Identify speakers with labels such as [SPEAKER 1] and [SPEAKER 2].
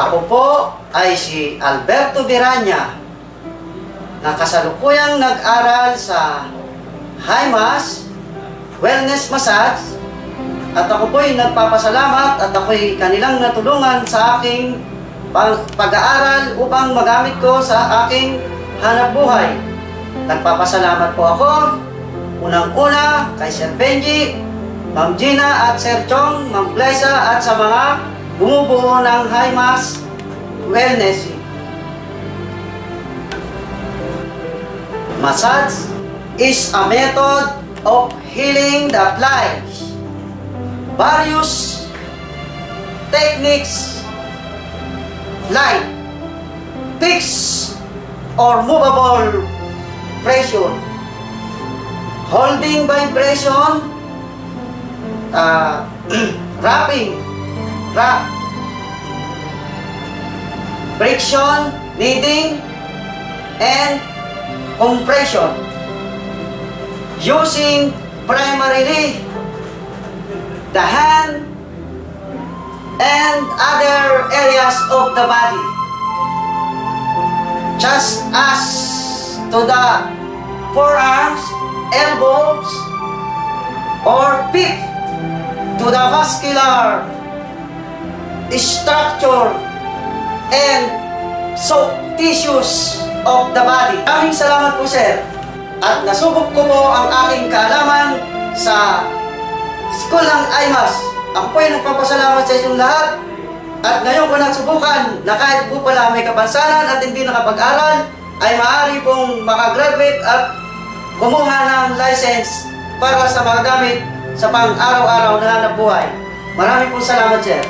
[SPEAKER 1] Ako po ay si Alberto Viranya, na kasalukuyang nag-aral sa HIMAS Wellness Massage, at ako po ay nagpapasalamat at ako ay kanilang natulungan sa aking pag-aaral upang magamit ko sa aking hanap buhay. Nagpapasalamat po ako unang-una kay Sir Benji, Ma'am Gina at Sir Chong, Ma'am Glyza at sa mga bumubuo ng HIMAS Wellness. Massage is a method of healing that applies various techniques like fixed or movable pressure, holding vibration, wrapping, friction, kneading, and compression, using primarily the hand and other areas of the body, just as to the forearms, elbows, or feet, to the muscular structure and soft tissues of the body. Maraming salamat po, sir. At nasubok ko po ang aking kaalaman sa school ng HIMAS. Ako po ay nagpapasalamat sa inyong lahat. At ngayon ko nasubukan na kahit po pala may kapansanan at hindi nakapag-aral, ay maaari pong makagraduate at kumuha ng license para sa mga gamit sa pang-araw-araw na hanap buhay. Maraming pong salamat, sir.